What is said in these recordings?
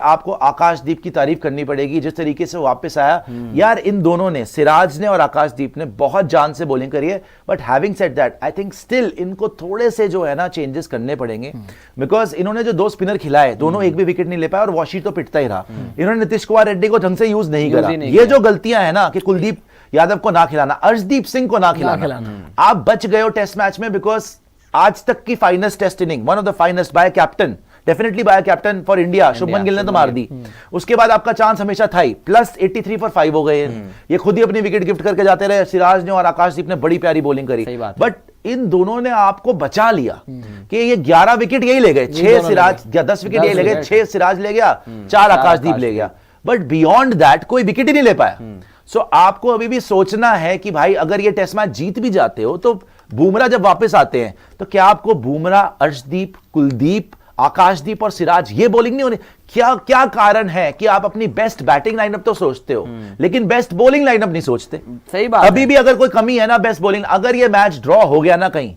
आपको आकाशदीप की तारीफ करनी पड़ेगी, जिस तरीके से वापस आया। यार इन दोनों ने, सिराज ने और आकाशदीप ने बहुत जान से बॉलिंग करी है, but having said that I think still इनको थोड़े से जो है ना चेंजेस करने पड़ेंगे, बिकॉज इन्होंने जो 2 स्पिनर खिलाए दोनों एक भी विकेट नहीं ले पाए और वॉशी तो पिटता ही रहा। इन्होंने नीतीश कुमार रेड्डी को ढंग से यूज नहीं करा। ये जो गलतियां है ना कि कुलदीप यादव को ना खिलाना, अर्शदीप सिंह को ना खिलाना, आप बच गए हो टेस्ट मैच में, बिकॉज आज तक की finest test inning, one of the finest by captain, definitely by captain for India, Shubman Gill ने तो मार दी। उसके बाद आपका चांस हमेशा था ही, प्लस 83 फॉर 5 हो गए। ये खुद ही अपनी विकेट गिफ्ट करके जाते रहे। सिराज ने और आकाशदीप ने बड़ी प्यारी बॉलिंग करी, बट इन दोनों ने आपको बचा लिया कि ये 11 विकेट यही ले गए, 6 सिराज या 10 विकेट यही ले गए, 6 सिराज ले गया, 4 आकाशदीप ले गया, बट बियॉन्ड दैट कोई विकेट ही नहीं ले पाया। सो आपको अभी भी सोचना है कि भाई अगर ये टेस्ट मैच जीत भी जाते हो तो बुमराह जब वापस आते हैं तो क्या आपको बुमराह, अर्शदीप, कुलदीप, आकाशदीप और सिराज ये बॉलिंग नहीं होनी? क्या क्या कारण है कि आप अपनी बेस्ट बैटिंग लाइनअप तो सोचते हो लेकिन बेस्ट बॉलिंग लाइनअप नहीं सोचते? सही बात। अभी भी अगर कोई कमी है ना बेस्ट बॉलिंग, अगर ये मैच ड्रॉ हो गया ना कहीं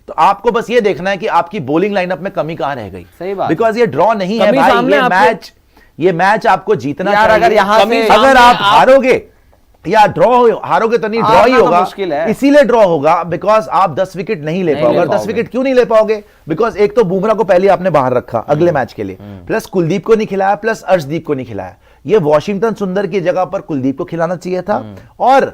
तो आपको बस ये देखना है कि आपकी बॉलिंग लाइनअप में कमी कहां रह गई। सही बात, बिकॉज ये ड्रॉ नहीं है भाई, ये मैच आपको जीतना चाहिए। अगर यहां से अगर आप हारोगे या हारोगे तो नहीं, ड्रॉ ही होगा, इसीलिए ड्रॉ होगा बिकॉज आप 10 विकेट नहीं ले पाओगे। 10 विकेट क्यों नहीं ले पाओगे? बिकॉज एक तो बुमराह को पहले आपने बाहर रखा अगले मैच के लिए, प्लस कुलदीप को नहीं खिलाया, प्लस अर्शदीप को नहीं खिलाया। ये वॉशिंगटन सुंदर की जगह पर कुलदीप को खिलाना चाहिए था, और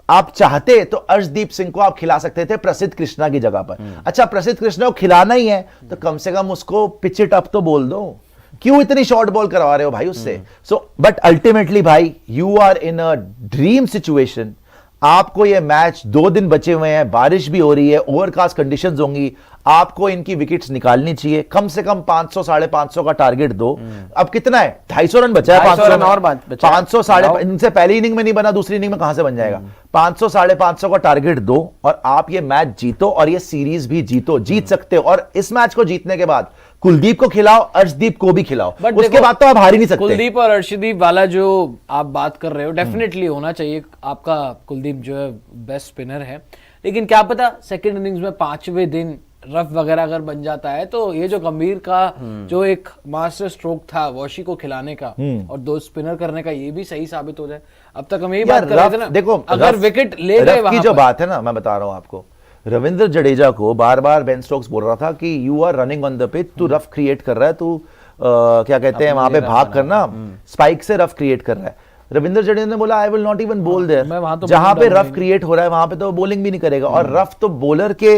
आप चाहते तो अर्शदीप सिंह को आप खिला सकते थे प्रसिद्ध कृष्णा की जगह पर। अच्छा, प्रसिद्ध कृष्णा को खिलाना ही है तो कम से कम उसको पिच इट अप तो बोल दो, क्यों इतनी शॉर्ट बॉल करवा रहे हो भाई उससे? सो बट अल्टीमेटली भाई you are in a dream situation. आपको ये मैच 2 दिन बचे हुए हैं, बारिश भी हो रही है, ओवरकास्ट कंडीशंस होंगी, आपको इनकी विकेट्स निकालनी चाहिए। कम से कम 500 550 का टारगेट दो। अब कितना है? 250 रन बचा है, 500 रन और 500 साढ़े, इनसे पहली इनिंग में नहीं बना, दूसरी इनिंग में कहां से बन जाएगा? 500 550 का टारगेट दो और आप ये मैच जीतो और ये सीरीज भी जीतो, जीत सकते हो। और इस मैच को जीतने के बाद कुलदीप को खिलाओ, अर्शदीप को भी खिलाओ, उसके बाद तो आप हार ही नहीं सकते। कुलदीप और अर्शदीप वाला जो आप बात कर रहे हो डेफिनेटली होना चाहिए। आपका कुलदीप जो है बेस्ट स्पिनर है, लेकिन क्या पता सेकंड इनिंग्स में 5वें दिन रफ वगैरह अगर बन जाता है तो ये जो गंभीर का जो एक मास्टर स्ट्रोक था वॉशी को खिलाने का और 2 स्पिनर करने का, ये भी सही साबित हो जाए। अब तक हम यही बात कर रहे थे ना, देखो अगर विकेट ले गए वहां की जो बात है ना, मैं बता रहा हूं आपको, रविंद्र जडेजा को बार बार बेन स्टोक्स बोल रहा था कि you are running on the pitch, तू रफ क्रिएट कर रहा है, तू क्या कहते हैं वहां पे भाग करना, स्पाइक से रफ क्रिएट कर रहा है। रविंद्र जडेजा ने बोला आई विल नॉट इवन बोल देयर, जहां पे रफ क्रिएट हो रहा है वहां पे तो बॉलिंग भी नहीं करेगा। और रफ तो बॉलर के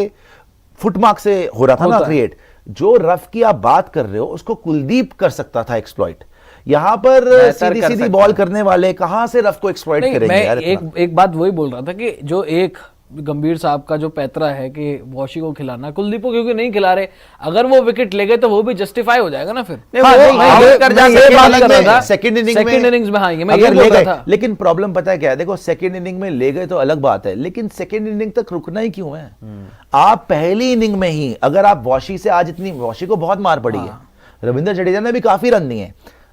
फुटमार्क से हो रहा था ना क्रिएट। जो रफ की आप बात कर रहे हो उसको कुलदीप कर सकता था एक्सप्लॉइट। यहां पर सीधी सीधी बॉल करने वाले कहां से रफ को एक्सप्लॉइट करेंगे? मैं एक बात वही बोल रहा था कि जो एक गंभीर साहब का जो पैतरा है कि वॉशी को खिलाना, कुलदीप को क्योंकि नहीं खिला रहे, अगर वो विकेट ले गए तो वो भी जस्टिफाई हो जाएगा ना फिर। सेकंड इनिंग्स में मैं ये बोल रहा था। लेकिन प्रॉब्लम पता है क्या है? देखो सेकंड इनिंग में ले गए तो अलग बात है, लेकिन सेकंड इनिंग तक रुकना ही क्यों है? आप पहली इनिंग में ही अगर आप वॉशी से, आज इतनी वॉशी को बहुत मार पड़ी है, रविंद्र जडेजा ने भी काफी रन दिए,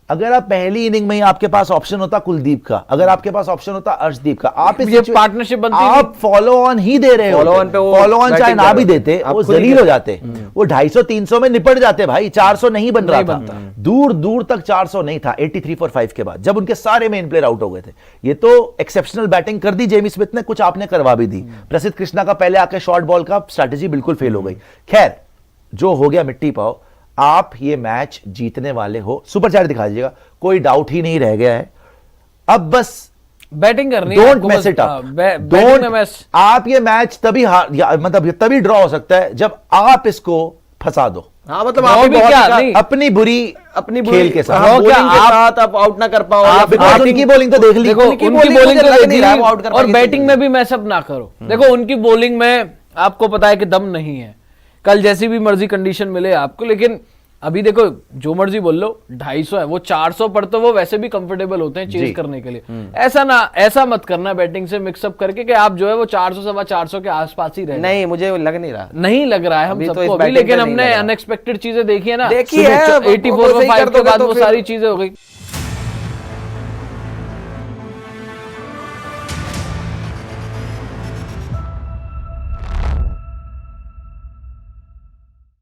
अगर आप पहली इनिंग में ही आपके पास ऑप्शन होता कुलदीप का, अगर आपके पास ऑप्शन होता अर्शदीप का, आप इस पार्टनरशिप बनती, आप फॉलो ऑन ही दे रहे हो। फॉलो ऑन चाहे ना भी देते वो जलील हो जाते, वो 250-300 में निपट जाते भाई, 400 नहीं बन रहा था, दूर दूर तक 400 नहीं था 83 फॉर 5 के बाद, जब उनके सारे मेन प्लेयर आउट हो गए थे। ये तो एक्सेप्शनल बैटिंग कर दी जेमी स्मिथ ने, कुछ आपने करवा भी दी। प्रसिद्ध कृष्णा का पहले आके शॉर्ट बॉल का स्ट्रैटेजी बिल्कुल फेल हो गई। खैर जो हो गया मिट्टी पाओ, आप ये मैच जीतने वाले हो, सुपर चैट दिखा दीजिएगा, कोई डाउट ही नहीं रह गया है। अब बस बैटिंग करनी, don't mess it up, don't. आप ये मैच तभी मतलब तभी ड्रॉ हो सकता है जब आप इसको फंसा दो। हाँ, मतलब आप भी क्या अपनी बुरी खेल के साथ, आप आउट ना कर पाओ, उनकी बॉलिंग तो देख ली, उनकी बॉलिंग तो देख ली, और बैटिंग में भी मैच अप ना करो। देखो उनकी बॉलिंग में आपको पता है कि दम नहीं है, कल जैसी भी मर्जी कंडीशन मिले आपको, लेकिन अभी देखो जो मर्जी बोल लो 250 है, वो 400 पर तो वो वैसे भी कंफर्टेबल होते हैं चेज करने के लिए। ऐसा मत करना बैटिंग से मिक्सअप करके कि आप जो है वो 400-450 के आसपास ही रहे। नहीं, मुझे लग नहीं रहा, नहीं लग रहा है हम सबको अभी, लेकिन हमने अनएक्सपेक्टेड चीजें देखी है ना, देखी है 84 और 5 के बाद वो सारी चीजें हो गई।